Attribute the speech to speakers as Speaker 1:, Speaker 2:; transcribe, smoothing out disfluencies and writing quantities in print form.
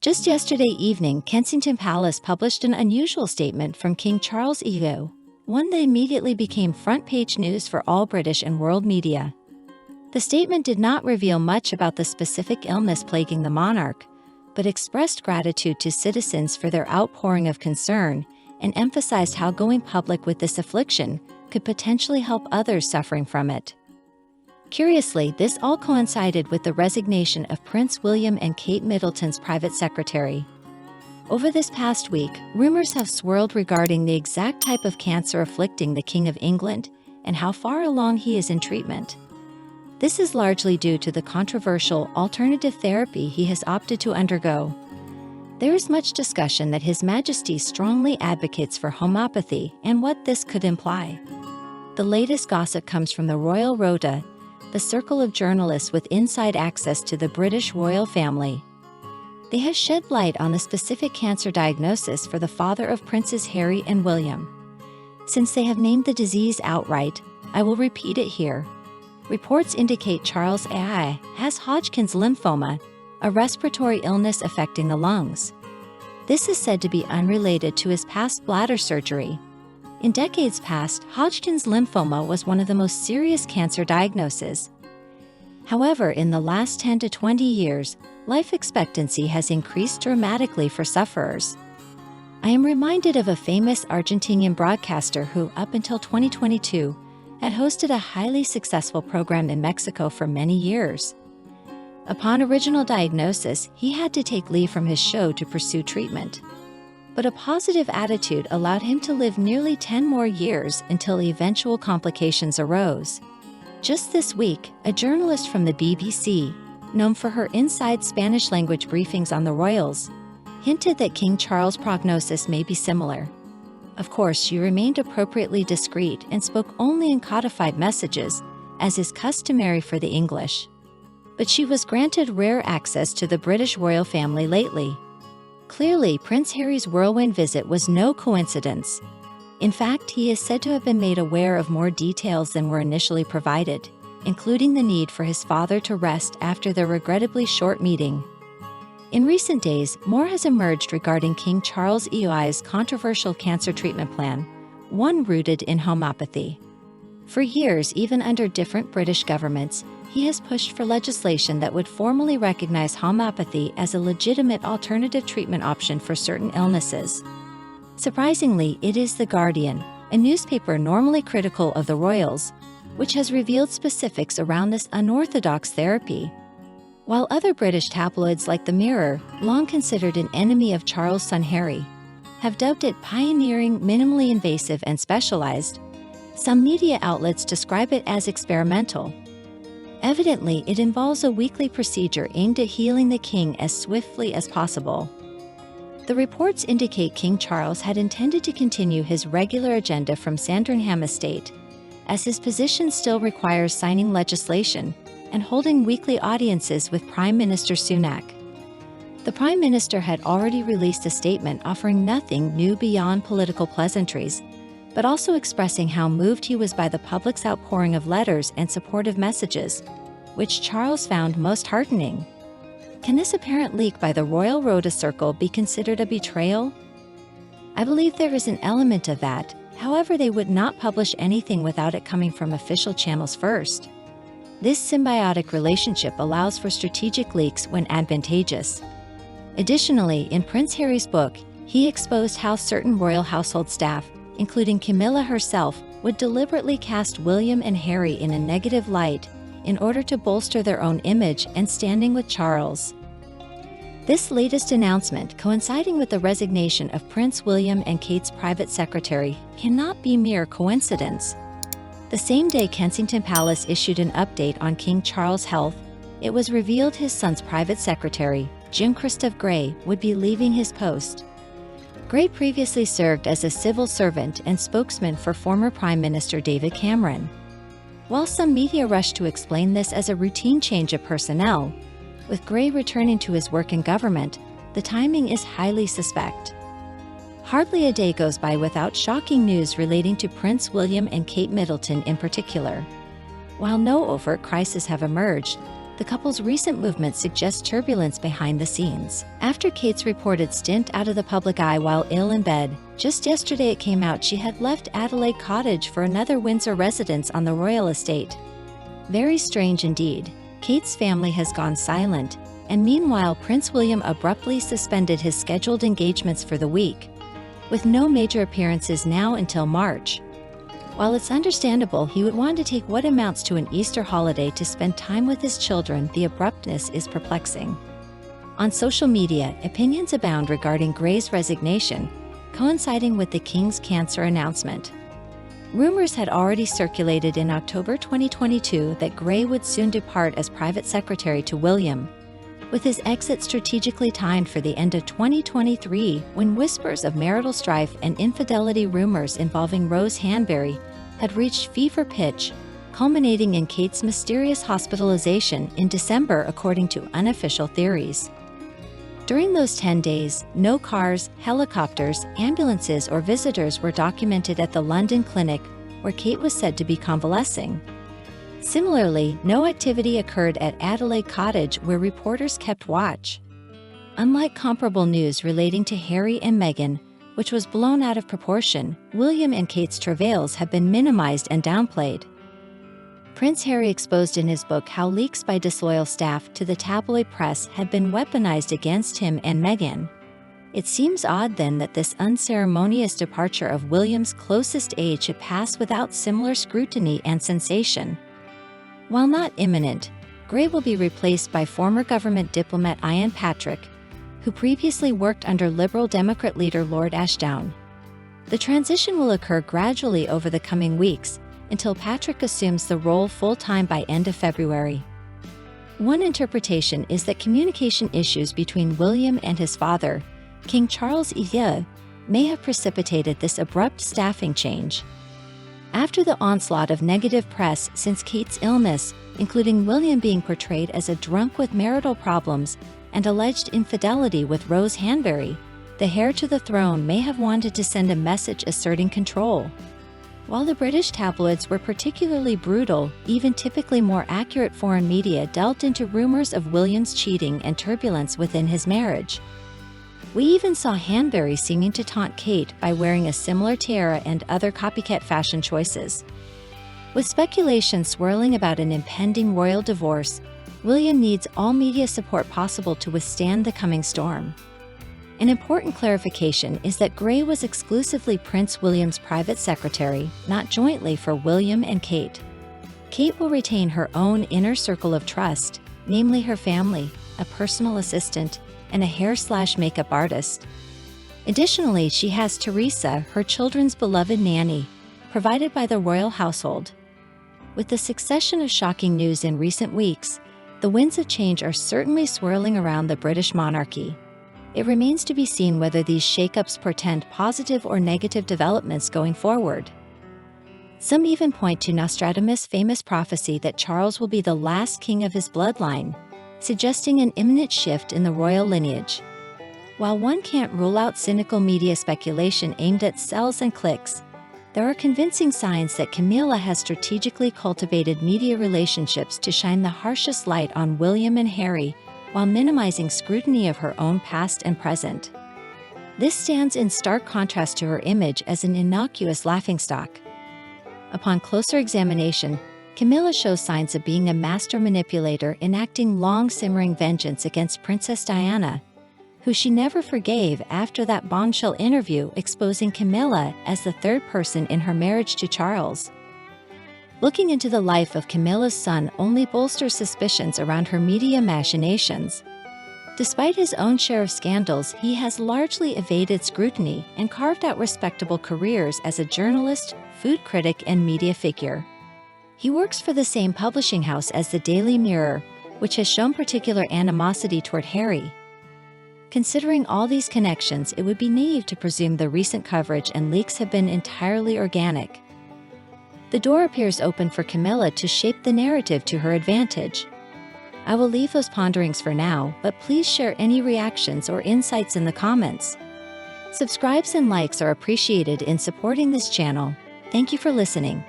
Speaker 1: Just yesterday evening, Kensington Palace published an unusual statement from King Charles II, one that immediately became front-page news for all British and world media. The statement did not reveal much about the specific illness plaguing the monarch, but expressed gratitude to citizens for their outpouring of concern and emphasized how going public with this affliction could potentially help others suffering from it. Curiously, this all coincided with the resignation of Prince William and Kate Middleton's private secretary. Over this past week, rumors have swirled regarding the exact type of cancer afflicting the King of England and how far along he is in treatment. This is largely due to the controversial alternative therapy he has opted to undergo. There is much discussion that His Majesty strongly advocates for homeopathy and what this could imply. The latest gossip comes from the Royal Rota, the circle of journalists with inside access to the British royal family. They have shed light on the specific cancer diagnosis for the father of Princes Harry and William. Since they have named the disease outright, I will repeat it here. Reports indicate Charles AI has Hodgkin's lymphoma, a respiratory illness affecting the lungs. This is said to be unrelated to his past bladder surgery. In decades past, Hodgkin's lymphoma was one of the most serious cancer diagnoses. However, in the last 10 to 20 years, life expectancy has increased dramatically for sufferers. I am reminded of a famous Argentinian broadcaster who, up until 2022, had hosted a highly successful program in Mexico for many years. Upon original diagnosis, he had to take leave from his show to pursue treatment. But a positive attitude allowed him to live nearly 10 more years until eventual complications arose. Just this week, a journalist from the BBC, known for her inside Spanish-language briefings on the royals, hinted that King Charles' prognosis may be similar. Of course, she remained appropriately discreet and spoke only in codified messages, as is customary for the English. But she was granted rare access to the British royal family lately. Clearly, Prince Harry's whirlwind visit was no coincidence. In fact, he is said to have been made aware of more details than were initially provided, including the need for his father to rest after their regrettably short meeting. In recent days, more has emerged regarding King Charles II's controversial cancer treatment plan, one rooted in homeopathy. For years, even under different British governments, he has pushed for legislation that would formally recognize homeopathy as a legitimate alternative treatment option for certain illnesses. Surprisingly, it is The Guardian, a newspaper normally critical of the royals, which has revealed specifics around this unorthodox therapy. While other British tabloids like The Mirror, long considered an enemy of Charles' son Harry, have dubbed it pioneering, minimally invasive, and specialized, some media outlets describe it as experimental. Evidently, it involves a weekly procedure aimed at healing the king as swiftly as possible. The reports indicate King Charles had intended to continue his regular agenda from Sandringham Estate, as his position still requires signing legislation and holding weekly audiences with Prime Minister Sunak. The Prime Minister had already released a statement offering nothing new beyond political pleasantries, but also expressing how moved he was by the public's outpouring of letters and supportive messages, which Charles found most heartening. Can this apparent leak by the Royal Rota Circle be considered a betrayal? I believe there is an element of that, however they would not publish anything without it coming from official channels first. This symbiotic relationship allows for strategic leaks when advantageous. Additionally, in Prince Harry's book, he exposed how certain royal household staff, including Camilla herself, would deliberately cast William and Harry in a negative light in order to bolster their own image and standing with Charles. This latest announcement, coinciding with the resignation of Prince William and Kate's private secretary, cannot be mere coincidence. The same day Kensington Palace issued an update on King Charles' health, it was revealed his son's private secretary, Jim Christophe Grey, would be leaving his post. Grey previously served as a civil servant and spokesman for former Prime Minister David Cameron. While some media rushed to explain this as a routine change of personnel, with Grey returning to his work in government, the timing is highly suspect. Hardly a day goes by without shocking news relating to Prince William and Kate Middleton in particular. While no overt crises have emerged, The couple's recent movement suggests turbulence behind the scenes. After Kate's reported stint out of the public eye while ill in bed, just yesterday it came out she had left Adelaide Cottage for another Windsor residence on the royal estate. Very strange indeed. Kate's family has gone silent, and meanwhile Prince William abruptly suspended his scheduled engagements for the week, with no major appearances now until March. While it's understandable he would want to take what amounts to an Easter holiday to spend time with his children, the abruptness is perplexing. On social media, opinions abound regarding Grey's resignation, coinciding with the King's cancer announcement. Rumors had already circulated in October 2022 that Grey would soon depart as private secretary to William, with his exit strategically timed for the end of 2023, when whispers of marital strife and infidelity rumors involving Rose Hanbury had reached fever pitch, culminating in Kate's mysterious hospitalization in December according to unofficial theories. During those 10 days, no cars, helicopters, ambulances, or visitors were documented at the London clinic where Kate was said to be convalescing. Similarly, no activity occurred at Adelaide Cottage where reporters kept watch. Unlike comparable news relating to Harry and Meghan, which was blown out of proportion, William and Kate's travails have been minimized and downplayed. Prince Harry exposed in his book how leaks by disloyal staff to the tabloid press had been weaponized against him and Meghan. It seems odd then that this unceremonious departure of William's closest aide should pass without similar scrutiny and sensation. While not imminent, Grey will be replaced by former government diplomat Ian Patrick, who previously worked under Liberal Democrat leader Lord Ashdown. The transition will occur gradually over the coming weeks, until Patrick assumes the role full-time by end of February. One interpretation is that communication issues between William and his father, King Charles II, may have precipitated this abrupt staffing change. After the onslaught of negative press since Kate's illness, including William being portrayed as a drunk with marital problems and alleged infidelity with Rose Hanbury, the heir to the throne may have wanted to send a message asserting control. While the British tabloids were particularly brutal, even typically more accurate foreign media delved into rumors of William's cheating and turbulence within his marriage. We even saw Hanbury seeming to taunt Kate by wearing a similar tiara and other copycat fashion choices. With speculation swirling about an impending royal divorce, William needs all media support possible to withstand the coming storm. An important clarification is that Grey was exclusively Prince William's private secretary, not jointly for William and Kate. Kate will retain her own inner circle of trust, namely her family, a personal assistant, and a hair/makeup artist. Additionally, she has Teresa, her children's beloved nanny, provided by the royal household. With the succession of shocking news in recent weeks, the winds of change are certainly swirling around the British monarchy. It remains to be seen whether these shakeups portend positive or negative developments going forward. Some even point to Nostradamus' famous prophecy that Charles will be the last king of his bloodline, suggesting an imminent shift in the royal lineage. While one can't rule out cynical media speculation aimed at sells and clicks, there are convincing signs that Camilla has strategically cultivated media relationships to shine the harshest light on William and Harry, while minimizing scrutiny of her own past and present. This stands in stark contrast to her image as an innocuous laughingstock. Upon closer examination, Camilla shows signs of being a master manipulator enacting long-simmering vengeance against Princess Diana, who she never forgave after that bombshell interview exposing Camilla as the third person in her marriage to Charles. Looking into the life of Camilla's son only bolsters suspicions around her media machinations. Despite his own share of scandals, he has largely evaded scrutiny and carved out respectable careers as a journalist, food critic, and media figure. He works for the same publishing house as the Daily Mirror, which has shown particular animosity toward Harry. Considering all these connections, it would be naive to presume the recent coverage and leaks have been entirely organic. The door appears open for Camilla to shape the narrative to her advantage. I will leave those ponderings for now, but please share any reactions or insights in the comments. Subscribes and likes are appreciated in supporting this channel. Thank you for listening.